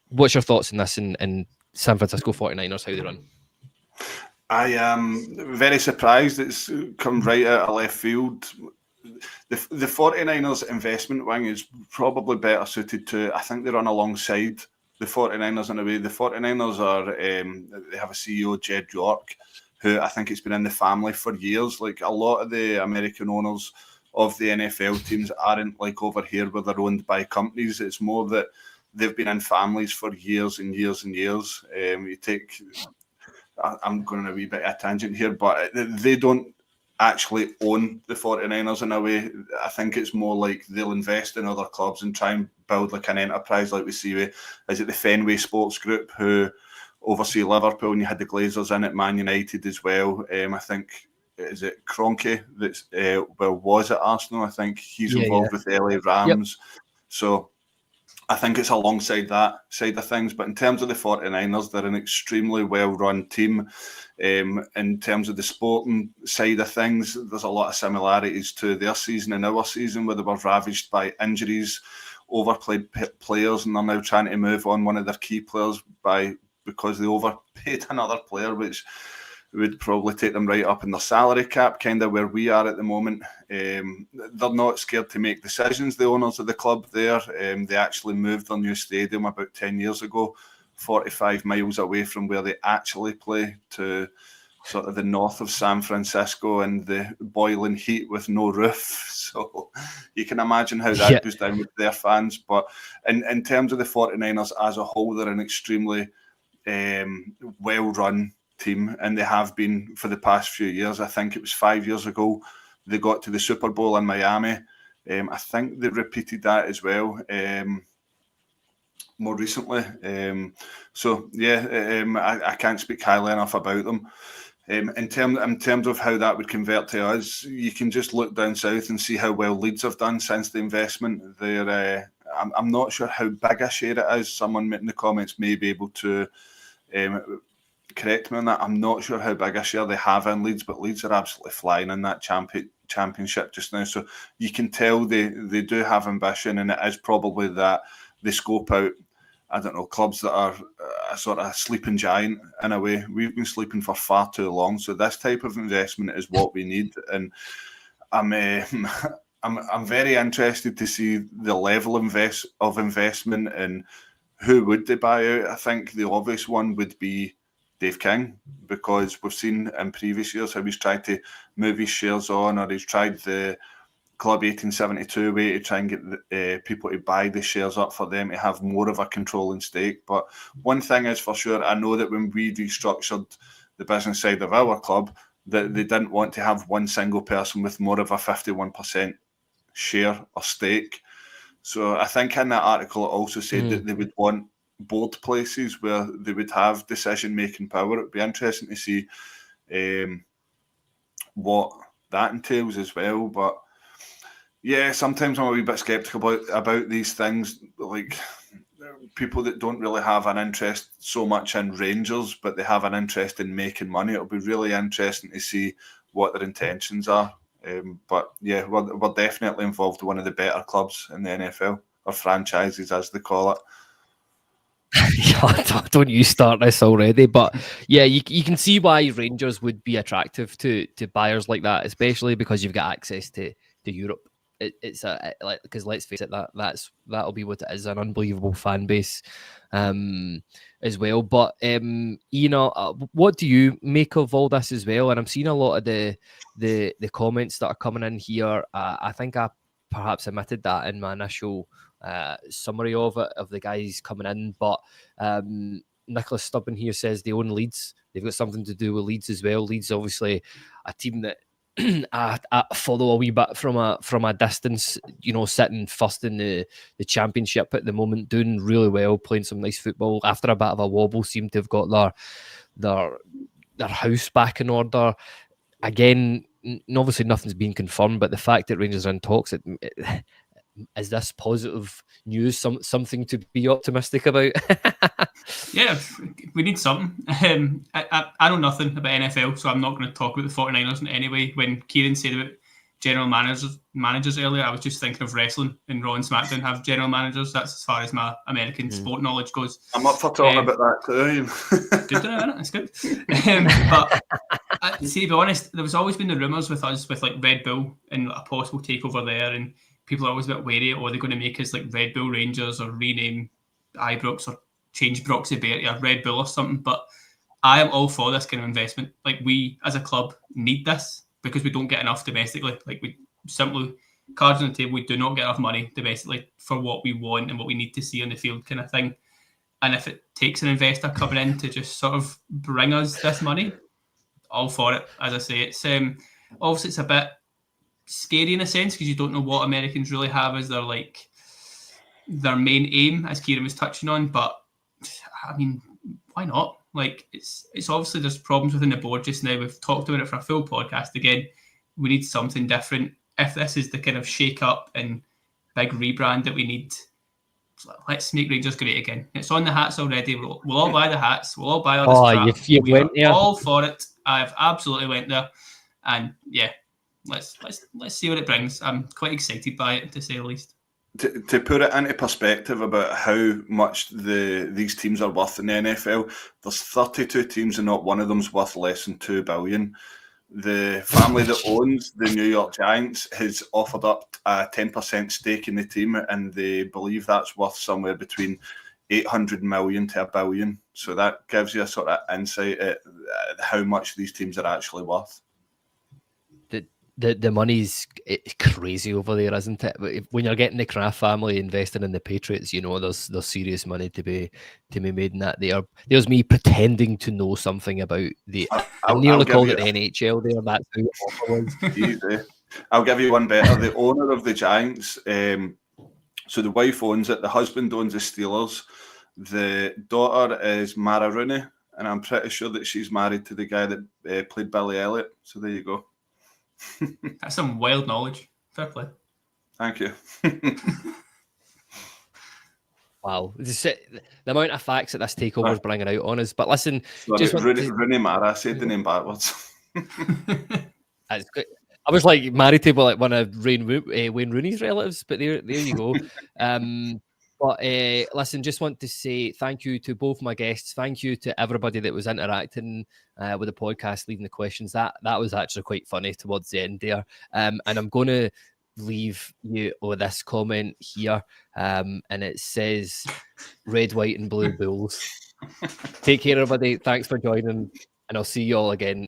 what's your thoughts on this and San Francisco 49ers, how they run? I am very surprised it's come right out of left field. The 49ers investment wing is probably better suited to, I think they run alongside the 49ers in a way. The 49ers they have a CEO, Jed York, who I think it's been in the family for years. Like a lot of the American owners of the NFL teams aren't like over here where they're owned by companies. It's more that they've been in families for years and years and years. I'm going on a wee bit of a tangent here, but they don't actually own the 49ers in a way. I think it's more like they'll invest in other clubs and try and build like an enterprise like we see with, is it the Fenway Sports Group who oversee Liverpool, and you had the Glazers in it, Man United as well. I think, is it Kroenke that's was at Arsenal? I think he's involved with the LA Rams. Yep. So I think it's alongside that side of things. But in terms of the 49ers, they're an extremely well-run team. In terms of the sporting side of things, there's a lot of similarities to their season and our season, where they were ravaged by injuries, overplayed players, and they're now trying to move on one of their key players because they overpaid another player, which would probably take them right up in their salary cap, kind of where we are at the moment. They're not scared to make decisions, the owners of the club there. They actually moved their new stadium about 10 years ago, 45 miles away from where they actually play, to sort of the north of San Francisco and the boiling heat with no roof. So you can imagine how that goes down with their fans. But in terms of the 49ers as a whole, they're an extremely well-run team, and they have been for the past few years. I think it was 5 years ago they got to the Super Bowl in Miami. I think they repeated that as well more recently. I can't speak highly enough about them. In terms of how that would convert to us, you can just look down south and see how well Leeds have done since the investment. I'm not sure how big a share it is. Someone in the comments may be able to correct me on that. I'm not sure how big a share they have in Leeds, but Leeds are absolutely flying in that championship just now. So you can tell they do have ambition, and it is probably that they scope out, I don't know, clubs that are a sort of sleeping giant in a way. We've been sleeping for far too long. So this type of investment is what we need. And I'm very interested to see the level of investment and who would they buy out. I think the obvious one would be Dave King, because we've seen in previous years how he's tried to move his shares on, or he's tried the Club 1872 way to try and get people to buy the shares up for them to have more of a controlling stake. But one thing is for sure, I know that when we restructured the business side of our club, that they didn't want to have one single person with more of a 51% share or stake. So I think in that article it also said that they would want board places where they would have decision-making power. It would be interesting to see what that entails as well. But yeah, sometimes I'm a wee bit sceptical about these things, like people that don't really have an interest so much in Rangers, but they have an interest in making money. It'll be really interesting to see what their intentions are. But yeah, we're definitely involved in one of the better clubs in the NFL, or franchises as they call it. Don't you start this already, but yeah, you can see why Rangers would be attractive to buyers like that, especially because you've got access to Europe. it's like, because let's face it, that'll be what it is, an unbelievable fan base as well. But what do you make of all this as well? And I'm seeing a lot of the comments that are coming in here. I think I perhaps omitted that in my initial summary of it, of the guys coming in, but Nicholas Stubborn here says they own Leeds. They've got something to do with Leeds as well. Leeds, obviously, a team that I follow a wee bit from a distance, sitting first in the championship at the moment, doing really well, playing some nice football. After a bit of a wobble, seem to have got their house back in order. Again, obviously nothing's been confirmed, but the fact that Rangers are in talks, is this positive news? Something to be optimistic about? Yeah, we need something. I know nothing about NFL, so I'm not going to talk about the 49ers in any way. When Kyran said about general managers earlier, I was just thinking of wrestling, and Raw and SmackDown have general managers. That's as far as my American sport knowledge goes. I'm up for talking about that too. Good, that's good. But see, to be honest, there was always been the rumours with us with like Red Bull and a possible takeover there, and people are always a bit wary. Or they're going to make us like Red Bull Rangers, or rename Ibrox, or change Broxy or Red Bull or something. But I am all for this kind of investment. Like, we as a club need this because we don't get enough domestically. Like, we simply, cards on the table, we do not get enough money domestically for what we want and what we need to see on the field, kind of thing. And if it takes an investor coming in to just sort of bring us this money, all for it. As I say, it's obviously it's a bit scary in a sense because you don't know what Americans really have as their main aim, as Kyran was touching on. But I mean, why not? Like, it's obviously there's problems within the board just now. We've talked about it for a full podcast. Again, we need something different. If this is the kind of shake up and big rebrand that we need, let's make Rangers great again. It's on the hats already. We'll all buy the hats. We'll all buy all the crap. You went there. All for it. I've absolutely went there, and yeah, let's see what it brings. I'm quite excited by it, to say the least. To put it into perspective about how much these teams are worth in the NFL, there's 32 teams and not one of them's worth less than $2 billion. The family that owns the New York Giants has offered up a 10% stake in the team, and they believe that's worth somewhere between 800 million to $1 billion. So that gives you a sort of insight at how much these teams are actually worth. The money's crazy over there, isn't it? When you're getting the Kraft family investing in the Patriots, there's serious money to be made in that. There's me pretending to know something about the. I nearly called it the NHL there. That's who the offer was. Easy. I'll give you one better. The owner of the Giants, so the wife owns it. The husband owns the Steelers. The daughter is Mara Rooney, and I'm pretty sure that she's married to the guy that played Billy Elliot. So there you go. That's some wild knowledge. Fair play. Thank you. Wow, the amount of facts that this takeover is bringing out on us. But listen, Rooney Mara, I said the name backwards. That's good. I was like married to one of Wayne Rooney's relatives, but there you go. But listen, just want to say thank you to both my guests. Thank you to everybody that was interacting with the podcast, leaving the questions. That was actually quite funny towards the end there. And I'm going to leave you with this comment here. And it says, red, white and blue Bulls. Take care, everybody. Thanks for joining. And I'll see you all again